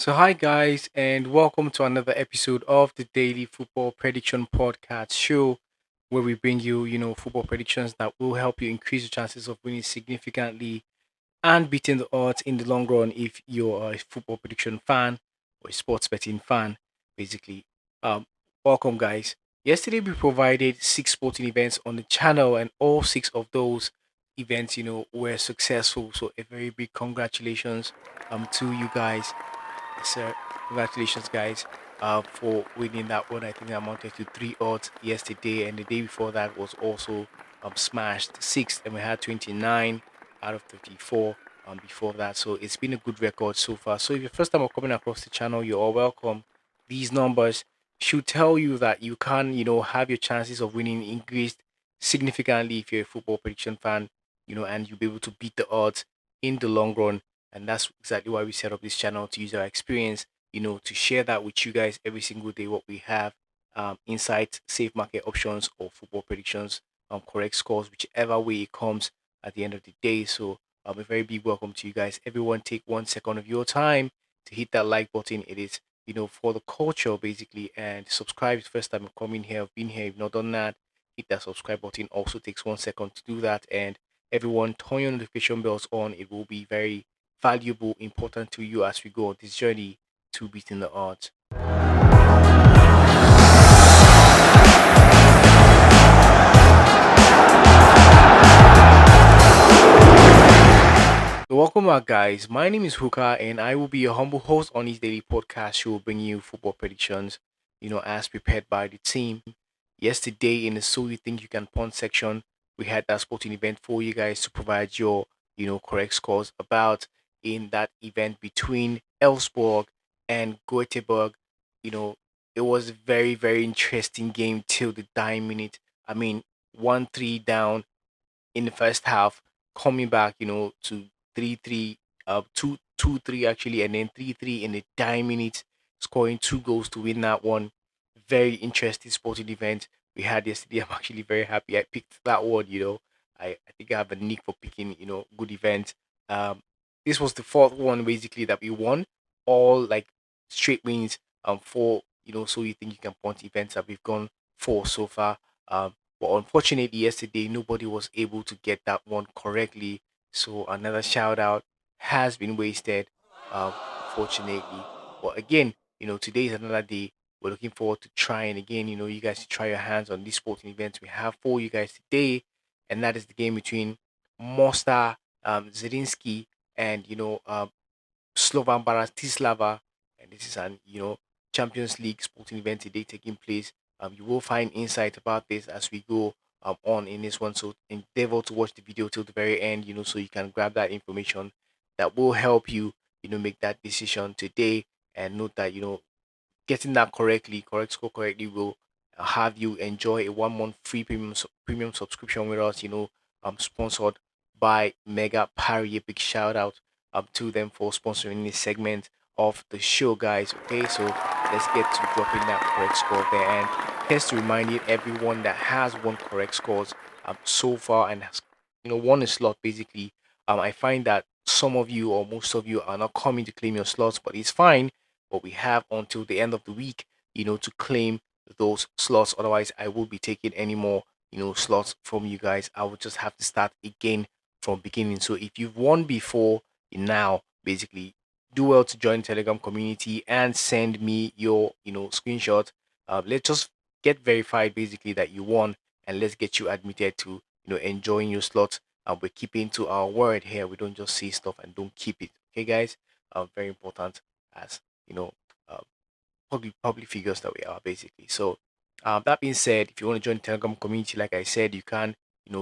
So, hi guys, and welcome to another episode of the Daily Football Prediction Podcast show, where we bring you, football predictions that will help you increase your chances of winning significantly and beating the odds in the long run if you're a football prediction fan or a sports betting fan, basically. Um, Welcome, guys. Yesterday, we provided six sporting events on the channel, and all six of those events, were successful. So, a very big congratulations to you guys. Yes, sir. Congratulations, guys, for winning that one. I think that amounted to three odds yesterday, and the day before that was also smashed sixth, and we had 29 out of 34 before that. So it's been a good record so far. So if you're first time coming across the channel, you're all welcome. These numbers should tell you that you can, have your chances of winning increased significantly if you're a football prediction fan, and you'll be able to beat the odds in the long run. And that's exactly why we set up this channel, to use our experience, to share that with you guys every single day, what we have, insights, safe market options, or football predictions, correct scores, whichever way it comes at the end of the day. So a very big welcome to you guys. Everyone, take 1 second of your time to hit that like button. It is, for the culture basically, and subscribe. It's the first time I'm coming here. I've been here. If not done that, hit that subscribe button. Also takes 1 second to do that. And everyone, turn your notification bells on. It will be very valuable, important to you as we go on this journey to beating the odds. So welcome back, guys. My name is Huka, and I will be your humble host on this daily podcast show, bringing you football predictions, as prepared by the team. Yesterday, in the So You Think You Can Punt section, we had that sporting event for you guys to provide your, correct scores about in that event between Elfsborg and Göteborg. You know, it was a very, very interesting game till the dying minute. I mean, 1-3 down in the first half, coming back, to 3-3, 2-3 actually, and then 3-3 in the dying minutes, scoring two goals to win that one. Very interesting sporting event we had yesterday. I'm actually very happy I picked that one. I think I have a nick for picking, good events. Um, this was the fourth one basically that we won, all like straight wins. For so you think you can point events that we've gone for so far. But unfortunately, yesterday nobody was able to get that one correctly. So another shout out has been wasted, unfortunately. But again, today is another day. We're looking forward to trying again. You guys to try your hands on this sporting event we have for you guys today, and that is the game between Mostar Zrinski and Slovan Bratislava, and this is an Champions League sporting event today taking place. You will find insight about this as we go on in this one. So endeavor to watch the video till the very end, so you can grab that information that will help you, make that decision today. And note that getting that correct score correctly, will have you enjoy a 1 month free premium subscription with us. Sponsored by Mega Parry. A big shout out to them for sponsoring this segment of the show, guys. Okay, so let's get to dropping that correct score there. And just to remind you, everyone that has won correct scores so far and has won a slot basically. I find that some of you or most of you are not coming to claim your slots, but it's fine, but we have until the end of the week, to claim those slots. Otherwise, I will be taking any more, slots from you guys. I will just have to start again from beginning. So if you've won before, now basically do well to join the Telegram community and send me your, screenshot. Let's just get verified basically that you won, and let's get you admitted to, enjoying your slots. We're keeping to our word here. We don't just say stuff and don't keep it. Okay, guys. Very important as you know, uh, public figures that we are basically. So, that being said, if you want to join the Telegram community, like I said, you can,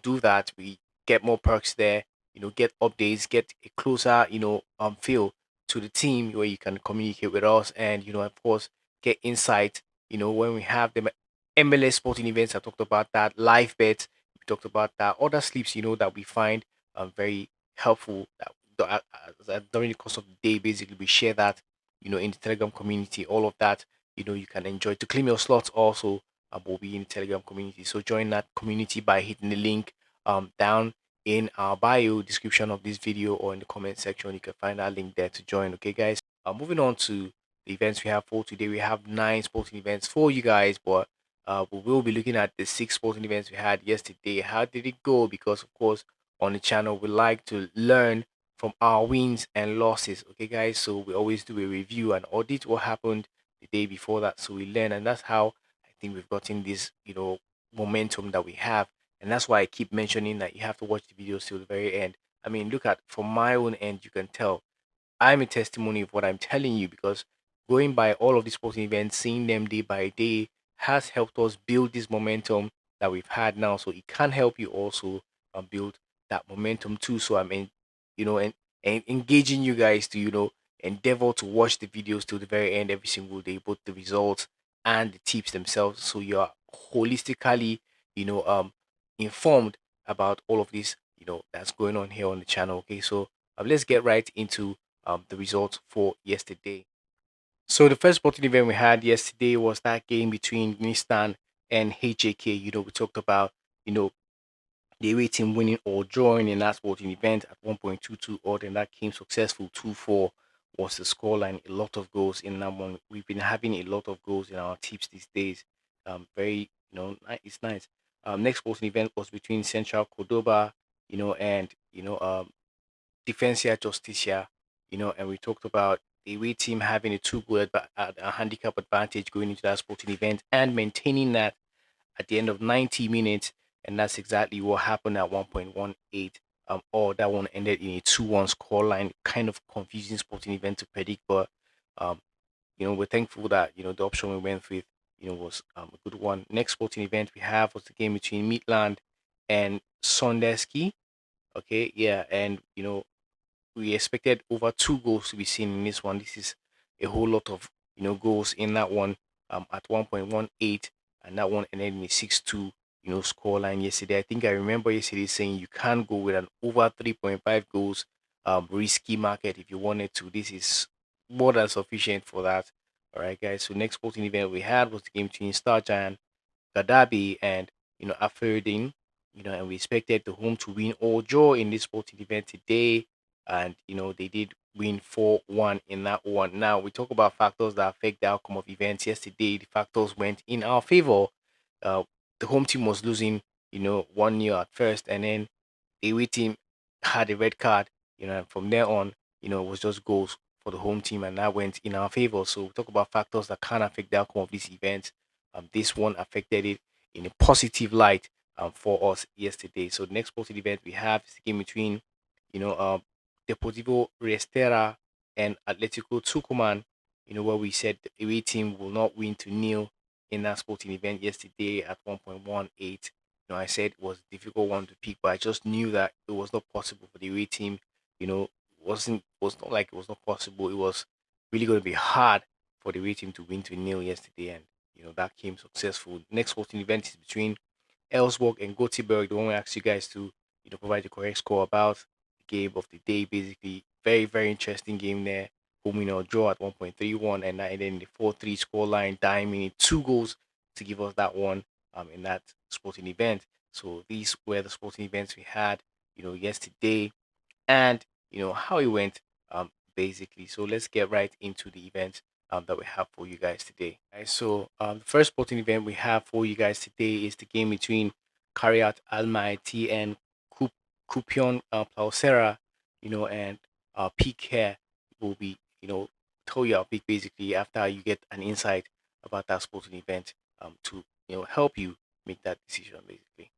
do that. We get more perks there. Get updates, get a closer, feel to the team where you can communicate with us, and of course, get insight. When we have the MLS sporting events, I talked about that. Live bets, we talked about that. Other sleeps, that we find very helpful. During the course of the day, basically, we share that in the Telegram community. All of that, you can enjoy. To claim your slots also, will be in the Telegram community. So join that community by hitting the link down in our bio description of this video, or in the comment section. You can find that link there to join. Okay, guys. moving on to the events we have for today, we have 9 sporting events for you guys, but we will be looking at the 6 sporting events we had yesterday. How did it go? Because of course, on the channel, we like to learn from our wins and losses. Okay, guys. So we always do a review and audit what happened the day before that, so we learn, and that's how I think we've gotten this, momentum that we have, and that's why I keep mentioning that you have to watch the videos till the very end. I mean, look at from my own end, you can tell I'm a testimony of what I'm telling you, because going by all of these sporting events, seeing them day by day has helped us build this momentum that we've had now. So it can help you also build that momentum too. So I mean, and engaging you guys to endeavor to watch the videos till the very end every single day, both the results and the tips themselves. So you're holistically, informed about all of this, that's going on here on the channel. Okay, so let's get right into the results for yesterday. So the first sporting event we had yesterday was that game between Nissan and HJK. We talked about the away team winning or drawing in that sporting event at 1.22 odd, and that came successful. 2-4 was the scoreline. A lot of goals in that one. We've been having a lot of goals in our tips these days. Very, it's nice. Next sporting event was between Central Cordoba, and Defensia Justicia, and we talked about the away team having a a handicap advantage going into that sporting event and maintaining that at the end of 90 minutes. And that's exactly what happened at 1.18. Or that one ended in a 2-1 scoreline. Kind of confusing sporting event to predict, but um, we're thankful that the option we went with was a good one. Next sporting event we have was the game between Midland and Sondeski. Okay, yeah, and we expected over 2 goals to be seen in this one. This is a whole lot of goals in that one. At 1.18, and that one ended in a 6-2 scoreline yesterday. I think I remember yesterday saying you can't go with an over 3.5 goals risky market if you wanted to. This is more than sufficient for that. All right, guys. So next sporting event we had was the game between Star Giant Gaddafi and Aferdin, and we expected the home to win or draw in this sporting event today, and they did win 4-1 in that one. Now we talk about factors that affect the outcome of events. Yesterday, the factors went in our favor. Uh, the home team was losing, 1-0 at first, and then the away team had a red card, and from there on, it was just goals for the home team, and that went in our favor. So we talk about factors that can affect the outcome of these events. This one affected it in a positive light for us yesterday. So the next sporting event we have is the game between, Deportivo Restera and Atletico Tucumán. Where we said the away team will not win to nil in that sporting event yesterday at 1.18. I said it was a difficult one to pick, but I just knew that it was not possible for the away team. Was not like it was not possible. It was really going to be hard for the away team to win to nil yesterday, and that came successful. Next sporting event is between Ellsworth and Gothenburg. The one we asked you guys to provide the correct score about the game of the day. Basically, very very interesting game there. Home draw at 1.31, and that ended in the 4-3 score line. Dying minute 2 goals to give us that one in that sporting event. So these were the sporting events we had yesterday, and how it went basically. So let's get right into the events that we have for you guys today. Right, so the first sporting event we have for you guys today is the game between Karat Almaty and Kup- Kupion Plausera, and Peak here will be tell you our pick basically after you get an insight about that sporting event to help you make that decision basically.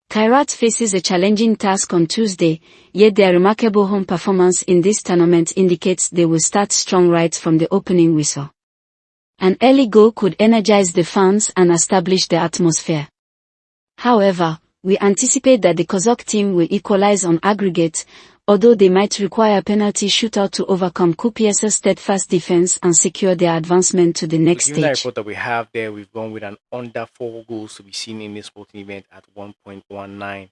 Karat faces a challenging task on Tuesday, yet their remarkable home performance in this tournament indicates they will start strong right from the opening whistle. An early goal could energize the fans and establish the atmosphere. However, we anticipate that the Kazakh team will equalize on aggregate, although they might require a penalty shootout to overcome Kupies's steadfast defense and secure their advancement to the next Given the stage. report that we have there, we've gone with an under 4 goals to be seen in this sporting event at 1.19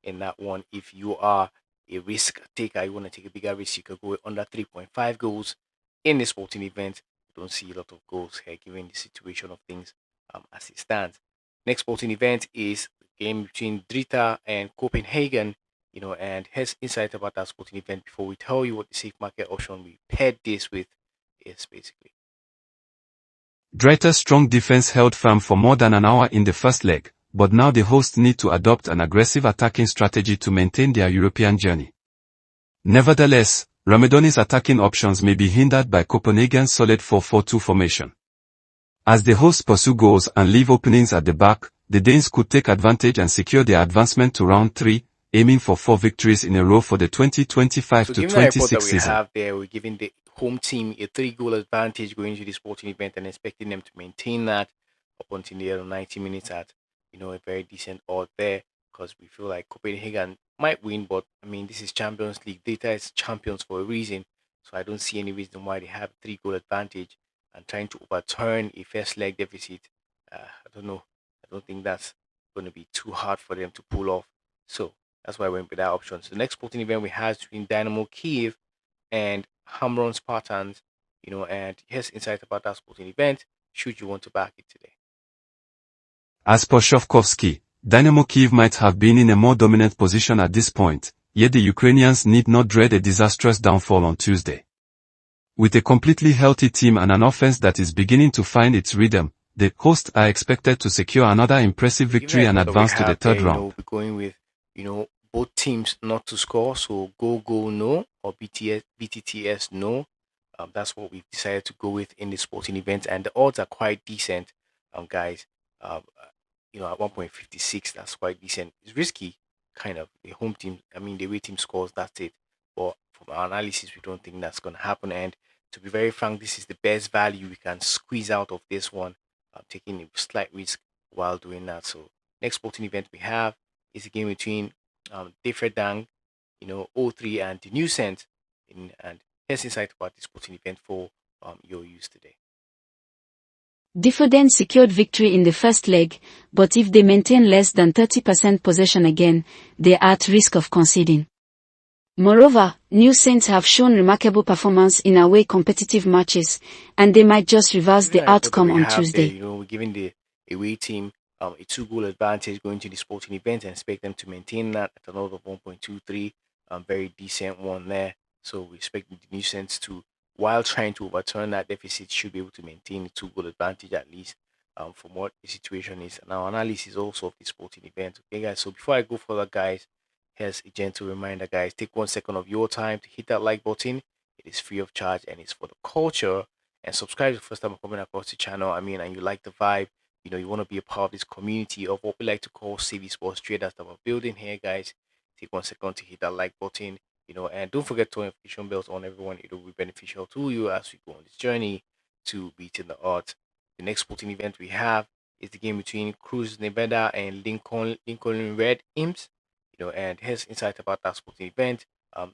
in that one. If you are a risk taker, you want to take a bigger risk, you could go with under 3.5 goals in this sporting event. You don't see a lot of goals here given the situation of things as it stands. Next sporting event is the game between Drita and Copenhagen. And here's insight about that sporting event before we tell you what the safe market option we paired this with is basically. Dreyter's strong defense held firm for more than an hour in the first leg, but now the hosts need to adopt an aggressive attacking strategy to maintain their European journey. Nevertheless, Ramedoni's attacking options may be hindered by Copenhagen's solid 4-4-2 formation. As the hosts pursue goals and leave openings at the back, the Danes could take advantage and secure their advancement to round 3, aiming for 4 victories in a row for the 2025-26 season. Have there, we're giving the home team a 3-goal advantage going into the sporting event and expecting them to maintain that up until the 90 minutes at a very decent odd there, because we feel like Copenhagen might win, but I mean, this is Champions League. Data is champions for a reason, so I don't see any reason why they have 3-goal advantage and trying to overturn a first leg deficit. I don't know. I don't think that's going to be too hard for them to pull off. So that's why I went with that option. So the next sporting event we have between Dynamo Kyiv and Hamron Spartans, and here's insight about that sporting event, should you want to back it today. As per Shovkovsky, Dynamo Kyiv might have been in a more dominant position at this point, yet the Ukrainians need not dread a disastrous downfall on Tuesday. With a completely healthy team and an offense that is beginning to find its rhythm, the hosts are expected to secure another impressive victory and advance to the third round. We're going with, both teams not to score, so go no, or BTTS no. That's what we've decided to go with in the sporting event, and the odds are quite decent, guys. At 1.56, that's quite decent. It's risky, kind of. The home team, the away team scores, that's it. But from our analysis, we don't think that's going to happen. And to be very frank, this is the best value we can squeeze out of this one, taking a slight risk while doing that. So next sporting event we have is a game between Differdang, 03 and the New Scent. And here's insight about this sporting event for your use today. Differden secured victory in the first leg, but if they maintain less than 30% possession again, they are at risk of conceding. Moreover, New Saints have shown remarkable performance in away competitive matches, and they might just reverse the outcome on Tuesday. We're giving the away team a 2-goal advantage going to the sporting event and expect them to maintain that at an odd of 1.23, very decent one there. So we expect the New Saints to, while trying to overturn that deficit, should be able to maintain a 2-goal advantage at least from what the situation is. And our analysis also of the sporting event. Okay, guys, so before I go further, guys, here's a gentle reminder, guys. Take 1 second of your time to hit that like button. It is free of charge and it's for the culture. And subscribe if the first time I'm coming across the channel. And you like the vibe. You want to be a part of this community of what we like to call savvy sports traders that we're building here, guys. Take 1 second to hit that like button. And don't forget to notification bells on everyone. It will be beneficial to you as we go on this journey to beating the odds. The next sporting event we have is the game between Cruz Nevada and Lincoln Red Imps. And here's insight about that sporting event.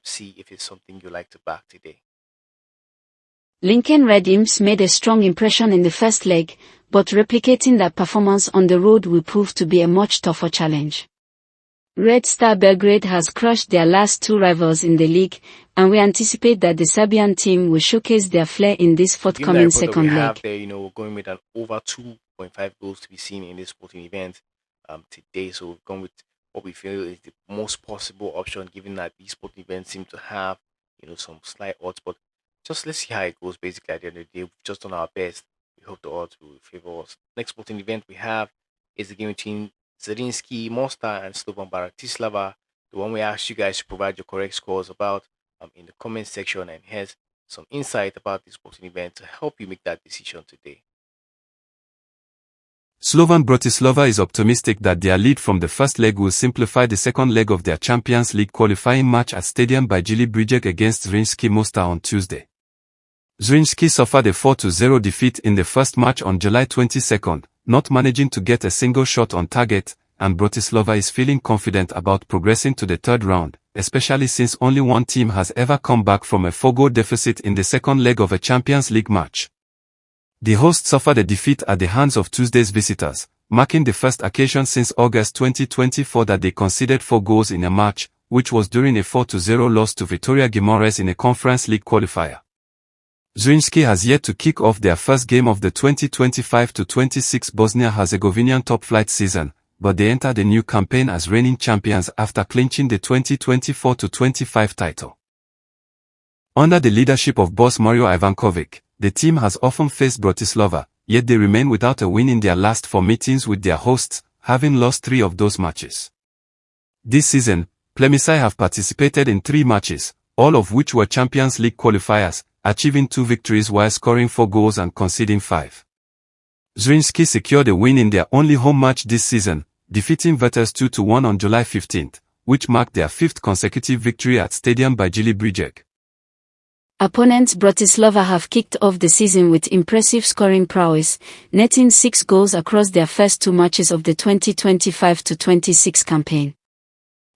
See if it's something you like to back today. Lincoln Red Imps made a strong impression in the first leg, but replicating that performance on the road will prove to be a much tougher challenge. Red Star Belgrade has crushed their last 2 rivals in the league, and we anticipate that the Serbian team will showcase their flair in this forthcoming second leg. We're going with an over 2.5 goals to be seen in this sporting event today. So we've gone with what we feel is the most possible option, given that these sporting events seem to have, some slight odds. But just let's see how it goes. Basically, at the end of the day, we've just done our best. We hope the odds will favor us. Next sporting event we have is the game between Zrinski, Mostar, and Slovan Bratislava. The one we asked you guys to provide your correct scores about in the comment section. And here's some insight about this sporting event to help you make that decision today. Slovan Bratislava is optimistic that their lead from the first leg will simplify the second leg of their Champions League qualifying match at Stadium Bajili Brijeg against Zrinski Mostar on Tuesday. Zrinski suffered a 4-0 defeat in the first match on July 22, not managing to get a single shot on target, and Bratislava is feeling confident about progressing to the third round, especially since only one team has ever come back from a 4-goal deficit in the second leg of a Champions League match. The hosts suffered a defeat at the hands of Tuesday's visitors, marking the first occasion since August 2024 that they conceded 4 goals in a match, which was during a 4-0 loss to Vitoria Guimaraes in a Conference League qualifier. Zrinski has yet to kick off their first game of the 2025-26 Bosnia-Herzegovinian top-flight season, but they enter the new campaign as reigning champions after clinching the 2024-25 title. Under the leadership of boss Mario Ivankovic, the team has often faced Bratislava, yet they remain without a win in their last 4 meetings with their hosts, having lost 3 of those matches. This season, Plemisai have participated in 3 matches, all of which were Champions League qualifiers, achieving 2 victories while scoring 4 goals and conceding 5. Zrinjski secured a win in their only home match this season, defeating Vetters 2-1 on July 15, which marked their 5th consecutive victory at Stadium by Bratislava. Opponents Bratislava have kicked off the season with impressive scoring prowess, netting 6 goals across their first 2 matches of the 2025-26 campaign.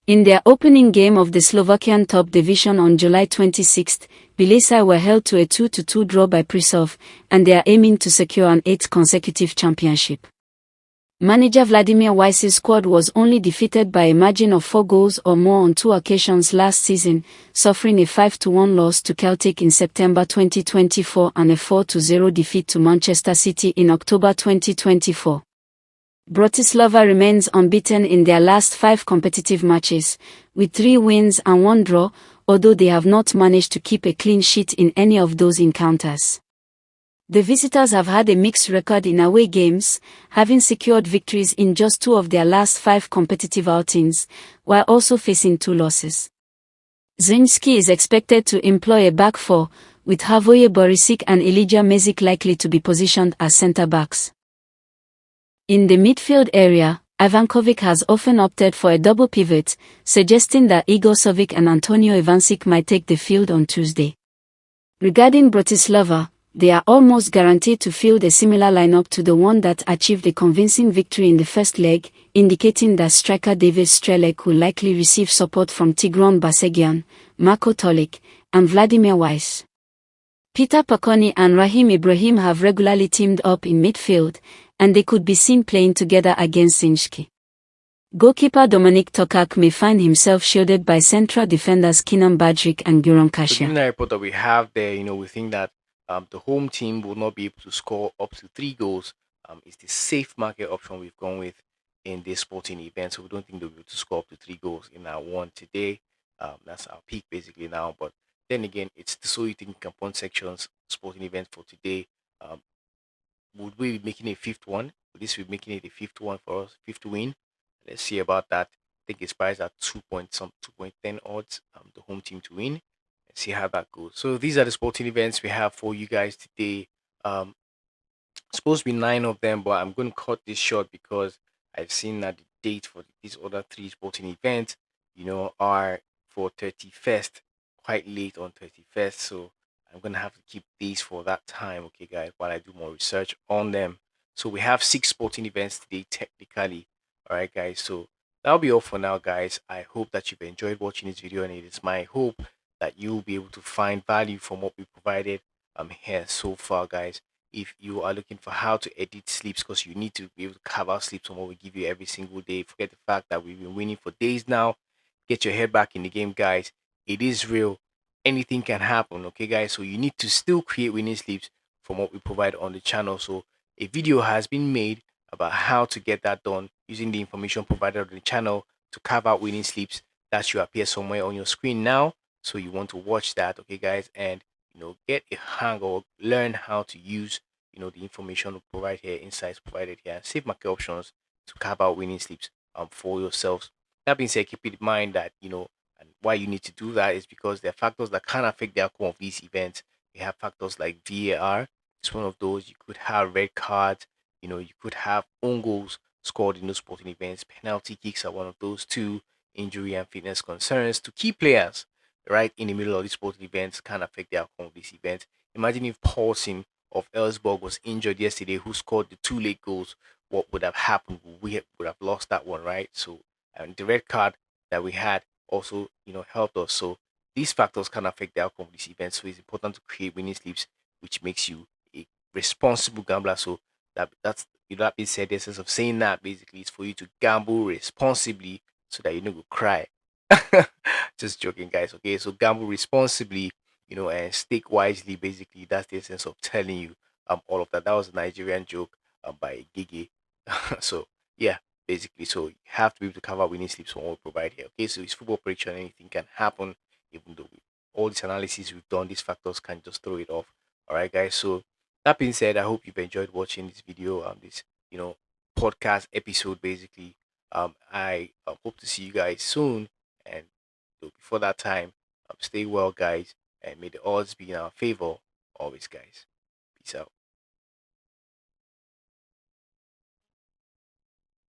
In their opening game of the Slovakian top division on July 26, Bilecaj were held to a 2-2 draw by Prešov, and they are aiming to secure an 8th consecutive championship. Manager Vladimir Weiss's squad was only defeated by a margin of 4 goals or more on 2 occasions last season, suffering a 5-1 loss to Celtic in September 2024 and a 4-0 defeat to Manchester City in October 2024. Bratislava remains unbeaten in their last 5 competitive matches, with 3 wins and 1 draw, although they have not managed to keep a clean sheet in any of those encounters. The visitors have had a mixed record in away games, having secured victories in just 2 of their last 5 competitive outings, while also facing 2 losses. Zrinjski is expected to employ a back 4, with Havoje Borisic and Elijah Mezic likely to be positioned as centre-backs. In the midfield area, Ivankovic has often opted for a double pivot, suggesting that Igor Sovic and Antonio Ivancic might take the field on Tuesday. Regarding Bratislava, they are almost guaranteed to field a similar lineup to the one that achieved a convincing victory in the first leg, indicating that striker David Strelec will likely receive support from Tigran Basegian, Marko Tolik, and Vladimir Weiss. Peter Pakoni and Rahim Ibrahim have regularly teamed up in midfield, and they could be seen playing together against Zrinjski. Goalkeeper Dominik Tokak may find himself shielded by central defenders Kenan Badric and Guram So Kasia. given the report that we have there, we think that the home team will not be able to score up to 3 goals. It's the safe market option we've gone with in this sporting event. So we don't think they'll be able to score up to 3 goals in our one today. That's our peak basically now. But then again, it's the So You Think Campon section's sporting event for today. Would we be making a 5th one? Would this be making it a 5th one for us, 5th win? Let's see about that. I think it's priced at 2.10 odds. The home team to win. Let's see how that goes. So these are the sporting events we have for you guys today. Supposed to be 9 of them, but I'm going to cut this short because I've seen that the date for these other 3 sporting events, are for 31st, quite late on 31st. So I'm going to have to keep these for that time, okay, guys, while I do more research on them. So we have 6 sporting events today, technically. All right, guys. So that'll be all for now, guys. I hope that you've enjoyed watching this video, and it is my hope that you'll be able to find value from what we provided here so far, guys. If you are looking for how to edit sleeps, because you need to be able to carve out sleeps from what we give you every single day, forget the fact that we've been winning for days now. Get your head back in the game, guys. It is real. Anything can happen, okay, guys? So you need to still create winning sleeps from what we provide on the channel. So a video has been made about how to get that done using the information provided on the channel to carve out winning sleeps. That should appear somewhere on your screen now. So you want to watch that, okay, guys, and get a hang or learn how to use the information we provide here, insights provided here, and save market options to carve out winning sleeps for yourselves. That being said, keep in mind that and why you need to do that is because there are factors that can affect the outcome of these events. You have factors like VAR. It's one of those. You could have red cards. You could have own goals scored in those sporting events. Penalty kicks are one of those too. Injury and fitness concerns to key players right in the middle of these sporting events can affect the outcome of this event. Imagine if Paulson of Elfsborg was injured yesterday, who scored the 2 late goals. What would have happened? We would have lost that one, right? So, and the red card that we had also, helped us. So these factors can affect the outcome of this event. So it's important to create winning sleeps, which makes you a responsible gambler. So that's that being said, the essence of saying that basically is for you to gamble responsibly so that you don't go cry. Just joking, guys. Okay, so gamble responsibly, and stake wisely. Basically, that's the essence of telling you all of that. That was a Nigerian joke by Gigi. So yeah, basically. So you have to be able to cover winning slips from what we provide here. Okay, so it's football prediction, anything can happen, even though all this analysis we've done, these factors can just throw it off. All right, guys. So that being said, I hope you've enjoyed watching this video, this you know podcast episode, basically. I hope to see you guys soon, and before that time, stay well, guys, and may the odds be in our favor always, guys. Peace out.